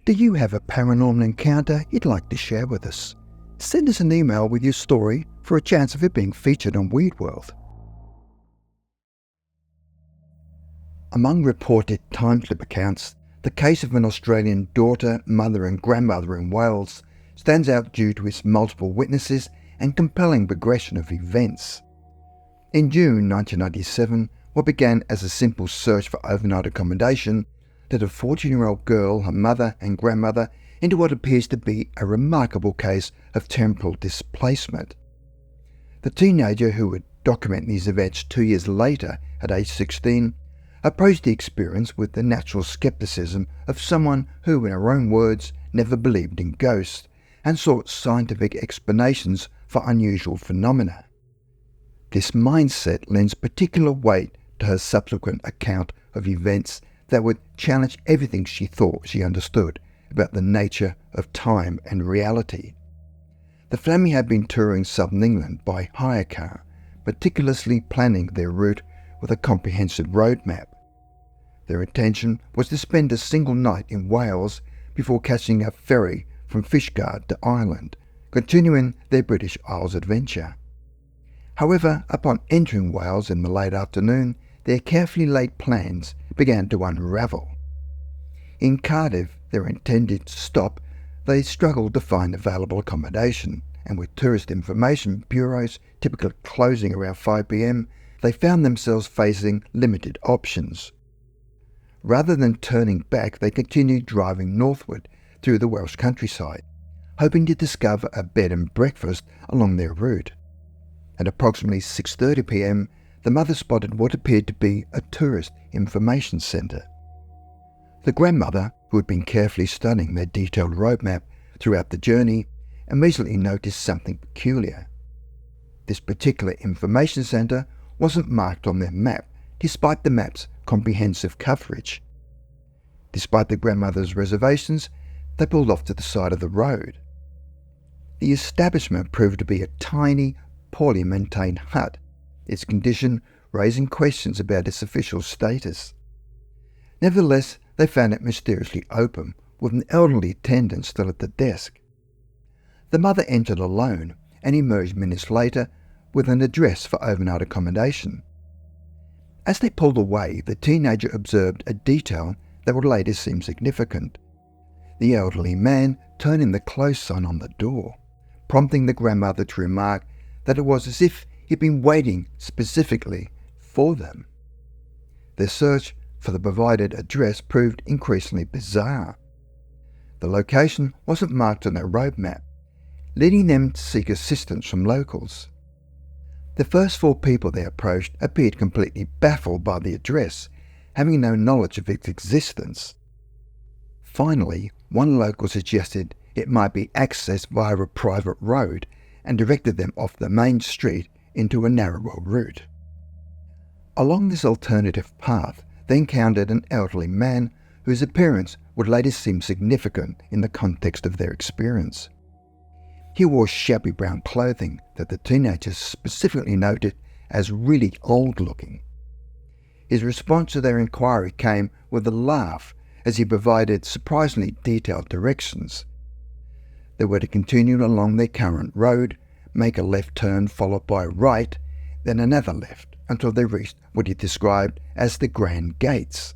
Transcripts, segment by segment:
Do you have a paranormal encounter you'd like to share with us? Send us an email with your story for a chance of it being featured on Weird World. Among reported TIMESLIP accounts, the case of an Australian daughter, mother and grandmother in Wales stands out due to its multiple witnesses and compelling progression of events. In June 1997, what began as a simple search for overnight accommodation led a 14-year-old girl, her mother and grandmother into what appears to be a remarkable case of temporal displacement. The teenager who would document these events 2 years later, at age 16, approached the experience with the natural skepticism of someone who, in her own words, never believed in ghosts and sought scientific explanations for unusual phenomena. This mindset lends particular weight to her subsequent account of events that would challenge everything she thought she understood about the nature of time and reality. The family had been touring southern England by hire car, meticulously planning their route with a comprehensive road map. Their intention was to spend a single night in Wales before catching a ferry from Fishguard to Ireland, continuing their British Isles adventure. However, upon entering Wales in the late afternoon, their carefully laid plans began to unravel. In Cardiff, their intended stop, they struggled to find available accommodation, and with tourist information bureaus typically closing around 5 p.m, they found themselves facing limited options. Rather than turning back, they continued driving northward through the Welsh countryside, hoping to discover a bed and breakfast along their route. At approximately 6:30 p.m, the mother spotted what appeared to be a tourist information centre. The grandmother, who had been carefully studying their detailed roadmap throughout the journey, immediately noticed something peculiar. This particular information centre wasn't marked on their map, despite the map's comprehensive coverage. Despite the grandmother's reservations, they pulled off to the side of the road. The establishment proved to be a tiny, poorly maintained hut, its condition raising questions about its official status. Nevertheless, they found it mysteriously open, with an elderly attendant still at the desk. The mother entered alone and emerged minutes later with an address for overnight accommodation. As they pulled away, the teenager observed a detail that would later seem significant. The elderly man turning the close sign on the door, prompting the grandmother to remark that it was as if he'd been waiting specifically for them. Their search for the provided address proved increasingly bizarre. The location wasn't marked on their road map, leading them to seek assistance from locals. The first 4 people they approached appeared completely baffled by the address, having no knowledge of its existence. Finally, one local suggested it might be accessed via a private road and directed them off the main street into a narrower route. Along this alternative path, they encountered an elderly man whose appearance would later seem significant in the context of their experience. He wore shabby brown clothing that the teenagers specifically noted as really old-looking. His response to their inquiry came with a laugh as he provided surprisingly detailed directions. They were to continue along their current road, make a left turn followed by a right, then another left, until they reached what he described as the Grand Gates.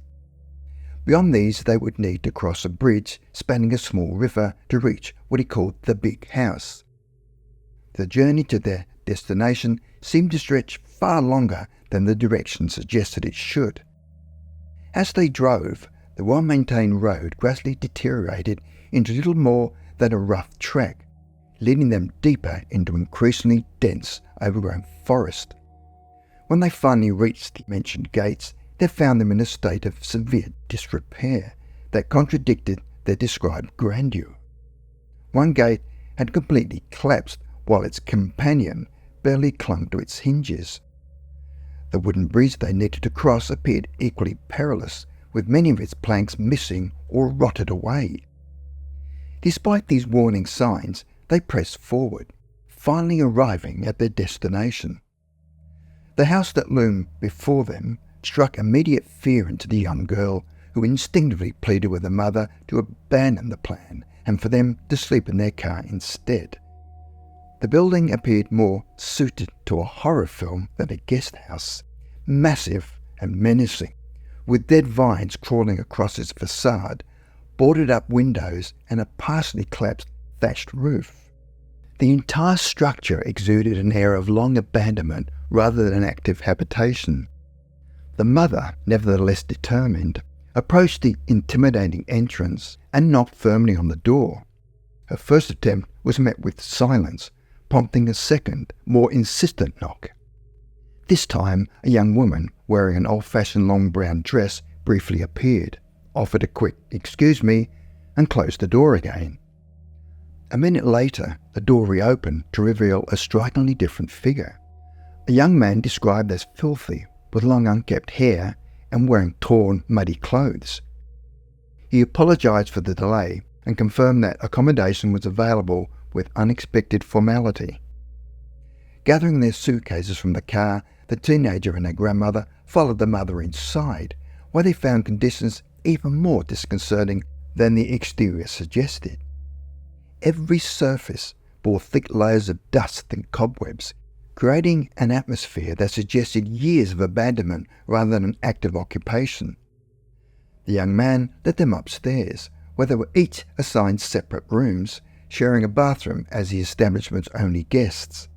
Beyond these, they would need to cross a bridge spanning a small river to reach what he called the Big House. The journey to their destination seemed to stretch far longer than the directions suggested it should. As they drove, the well-maintained road gradually deteriorated into little more than a rough track, leading them deeper into increasingly dense, overgrown forest. When they finally reached the mentioned gates, they found them in a state of severe disrepair that contradicted their described grandeur. One gate had completely collapsed, while its companion barely clung to its hinges. The wooden bridge they needed to cross appeared equally perilous, with many of its planks missing or rotted away. Despite these warning signs, they pressed forward, finally arriving at their destination. The house that loomed before them struck immediate fear into the young girl, who who instinctively pleaded with the mother to abandon the plan and for them to sleep in their car instead. The building appeared more suited to a horror film than a guest house, massive and menacing, with dead vines crawling across its facade, boarded up windows and a partially collapsed thatched roof. The entire structure exuded an air of long abandonment rather than active habitation. The mother, nevertheless determined, approached the intimidating entrance and knocked firmly on the door. Her first attempt was met with silence, prompting a second, more insistent knock. This time, a young woman wearing an old-fashioned long brown dress briefly appeared, offered a quick "excuse me," and closed the door again. A minute later, the door reopened to reveal a strikingly different figure. A young man described as filthy, with long unkempt hair and wearing torn, muddy clothes. He apologised for the delay and confirmed that accommodation was available with unexpected formality. Gathering their suitcases from the car, the teenager and her grandmother followed the mother inside, where they found conditions even more disconcerting than the exterior suggested. Every surface bore thick layers of dust and cobwebs, creating an atmosphere that suggested years of abandonment rather than an active occupation. The young man led them upstairs, where they were each assigned separate rooms, sharing a bathroom as the establishment's only guests.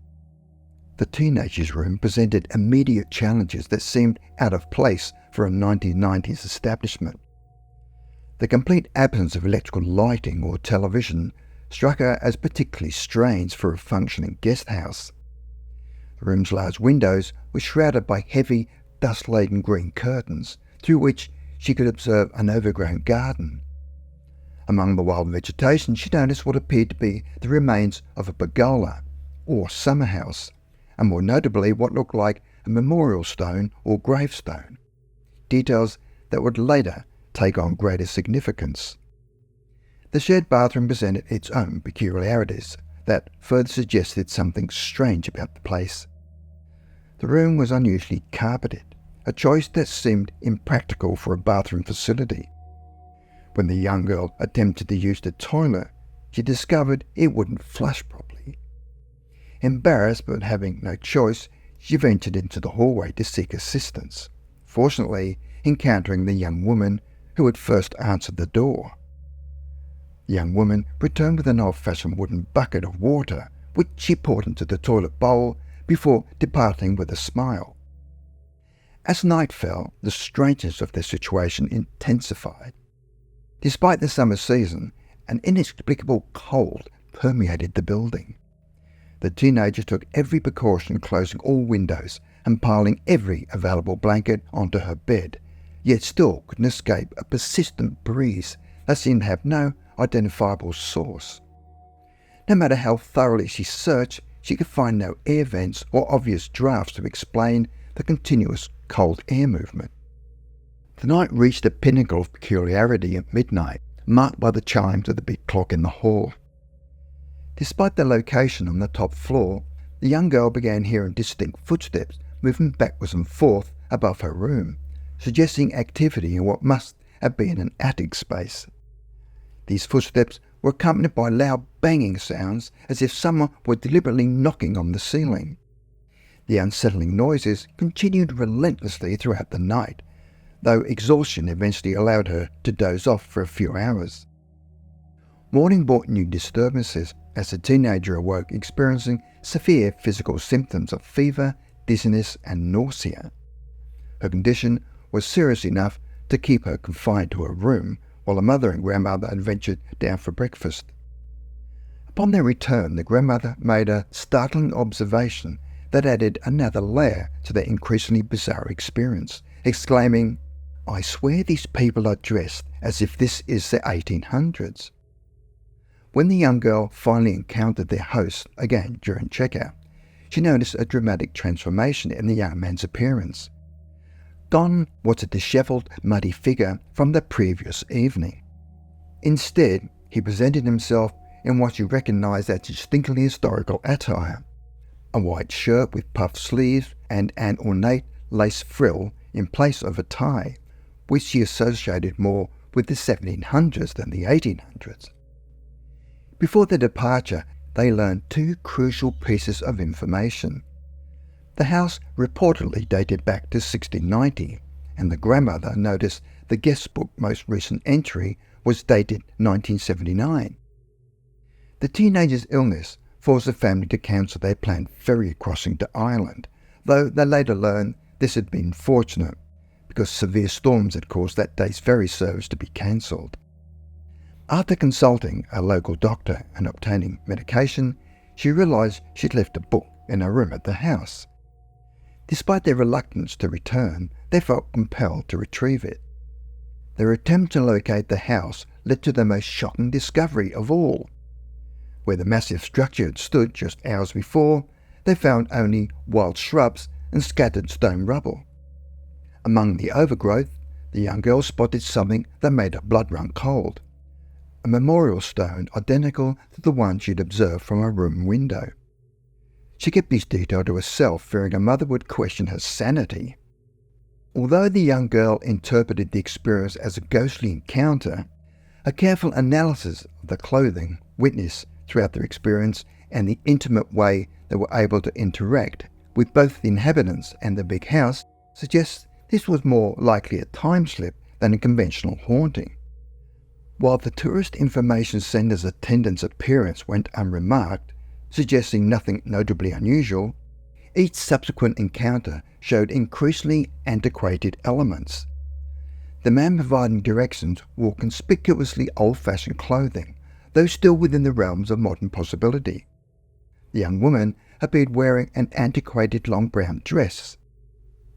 The teenager's room presented immediate challenges that seemed out of place for a 1990s establishment. The complete absence of electrical lighting or television struck her as particularly strange for a functioning guest house. The room's large windows were shrouded by heavy, dust-laden green curtains, through which she could observe an overgrown garden. Among the wild vegetation, she noticed what appeared to be the remains of a pergola, or summer house, and more notably what looked like a memorial stone or gravestone, details that would later take on greater significance. The shared bathroom presented its own peculiarities that further suggested something strange about the place. The room was unusually carpeted, a choice that seemed impractical for a bathroom facility. When the young girl attempted to use the toilet, she discovered it wouldn't flush properly. Embarrassed but having no choice, she ventured into the hallway to seek assistance, fortunately encountering the young woman who had first answered the door. The young woman returned with an old-fashioned wooden bucket of water, which she poured into the toilet bowl before departing with a smile. As night fell, the strangeness of their situation intensified. Despite the summer season, an inexplicable cold permeated the building. The teenager took every precaution, closing all windows and piling every available blanket onto her bed, yet still couldn't escape a persistent breeze that seemed to have no identifiable source. No matter how thoroughly she searched, she could find no air vents or obvious drafts to explain the continuous cold air movement. The night reached a pinnacle of peculiarity at midnight, marked by the chimes of the big clock in the hall. Despite the location on the top floor, the young girl began hearing distinct footsteps moving backwards and forth above her room, suggesting activity in what must have been an attic space. These footsteps were accompanied by loud banging sounds, as if someone were deliberately knocking on the ceiling. The unsettling noises continued relentlessly throughout the night, though exhaustion eventually allowed her to doze off for a few hours. Morning brought new disturbances as the teenager awoke experiencing severe physical symptoms of fever, dizziness and nausea. Her condition was serious enough to keep her confined to her room, while her mother and grandmother had ventured down for breakfast. Upon their return, the grandmother made a startling observation that added another layer to their increasingly bizarre experience, exclaiming, "I swear these people are dressed as if this is the 1800s. When the young girl finally encountered their host again during checkout, she noticed a dramatic transformation in the young man's appearance. Gone was a dishevelled, muddy figure from the previous evening. Instead, he presented himself in what she recognised as distinctly historical attire: a white shirt with puffed sleeves and an ornate lace frill in place of a tie, which she associated more with the 1700s than the 1800s. Before their departure, they learned two crucial pieces of information. The house reportedly dated back to 1690, and the grandmother noticed the guestbook most recent entry was dated 1979. The teenager's illness forced the family to cancel their planned ferry crossing to Ireland, though they later learned this had been fortunate because severe storms had caused that day's ferry service to be cancelled. After consulting a local doctor and obtaining medication, she realised she'd left a book in her room at the house. Despite their reluctance to return, they felt compelled to retrieve it. Their attempt to locate the house led to the most shocking discovery of all. Where the massive structure had stood just hours before, they found only wild shrubs and scattered stone rubble. Among the overgrowth, the young girl spotted something that made her blood run cold. A memorial stone identical to the one she'd observed from her room window. She kept this detail to herself, fearing her mother would question her sanity. Although the young girl interpreted the experience as a ghostly encounter, a careful analysis of the clothing witnessed throughout their experience and the intimate way they were able to interact with both the inhabitants and the big house suggests this was more likely a time slip than a conventional haunting. While the tourist information centre's attendant's appearance went unremarked, suggesting nothing notably unusual, each subsequent encounter showed increasingly antiquated elements. The man providing directions wore conspicuously old-fashioned clothing, though still within the realms of modern possibility. The young woman appeared wearing an antiquated long brown dress.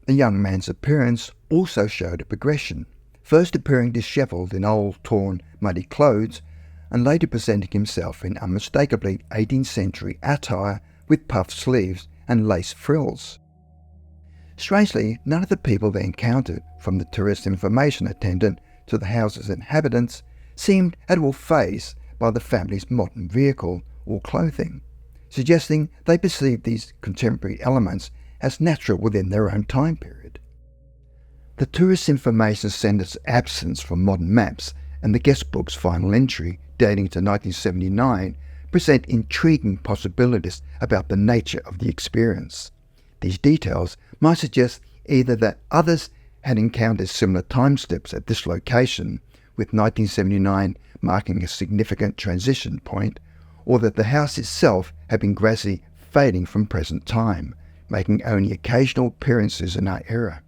The young man's appearance also showed a progression, first appearing dishevelled in old, torn, muddy clothes, and later presenting himself in unmistakably 18th century attire with puffed sleeves and lace frills. Strangely, none of the people they encountered, from the tourist information attendant to the house's inhabitants, seemed at all fazed by the family's modern vehicle or clothing, suggesting they perceived these contemporary elements as natural within their own time period. The tourist information centre's absence from modern maps and the guestbook's final entry, dating to 1979, present intriguing possibilities about the nature of the experience. These details might suggest either that others had encountered similar time slips at this location, with 1979 marking a significant transition point, or that the house itself had been gradually fading from present time, making only occasional appearances in our era.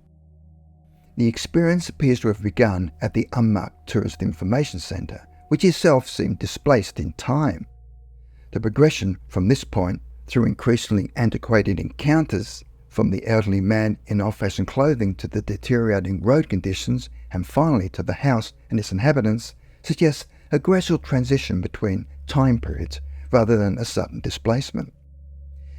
The experience appears to have begun at the unmarked Tourist Information Centre, which itself seemed displaced in time. The progression from this point through increasingly antiquated encounters, from the elderly man in old-fashioned clothing to the deteriorating road conditions, and finally to the house and its inhabitants, suggests a gradual transition between time periods rather than a sudden displacement.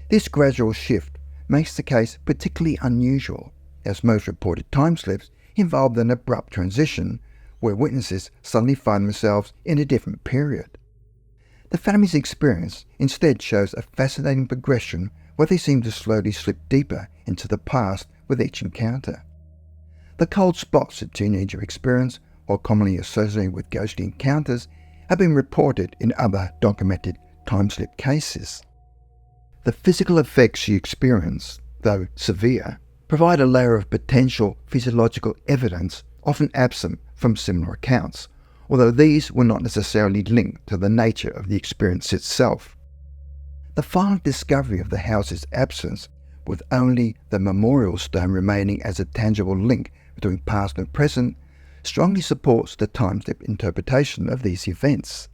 This gradual shift makes the case particularly unusual, as most reported time slips involved an abrupt transition where witnesses suddenly find themselves in a different period. The family's experience instead shows a fascinating progression where they seem to slowly slip deeper into the past with each encounter. The cold spots that teenagers experience, or commonly associated with ghostly encounters, have been reported in other documented time slip cases. The physical effects she experienced, though severe, provide a layer of potential physiological evidence often absent from similar accounts, although these were not necessarily linked to the nature of the experience itself. The final discovery of the house's absence, with only the memorial stone remaining as a tangible link between past and present, strongly supports the time-slip interpretation of these events.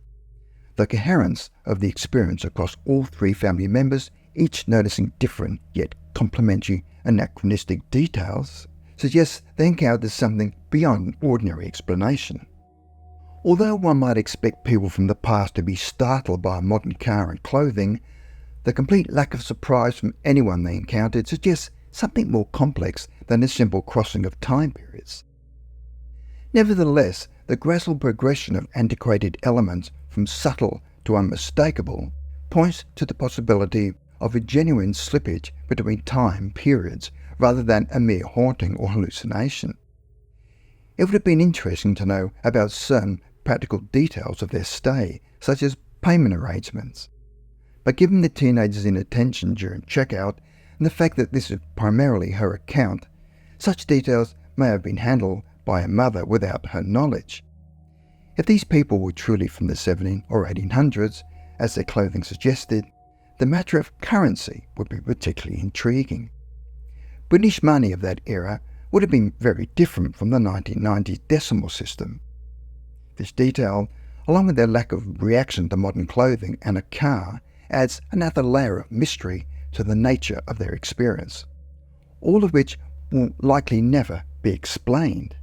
The coherence of the experience across all three family members, each noticing different yet complementary anachronistic details, suggests they encountered something beyond ordinary explanation. Although one might expect people from the past to be startled by a modern car and clothing, the complete lack of surprise from anyone they encountered suggests something more complex than a simple crossing of time periods. Nevertheless, the gradual progression of antiquated elements from subtle to unmistakable points to the possibility of a genuine slippage between time periods rather than a mere haunting or hallucination. It would have been interesting to know about certain practical details of their stay, such as payment arrangements. But given the teenager's inattention during checkout and the fact that this is primarily her account, such details may have been handled by her mother without her knowledge. If these people were truly from the 17 or 1800s, as their clothing suggested, the matter of currency would be particularly intriguing. British money of that era would have been very different from the 1990s decimal system. This detail, along with their lack of reaction to modern clothing and a car, adds another layer of mystery to the nature of their experience, all of which will likely never be explained.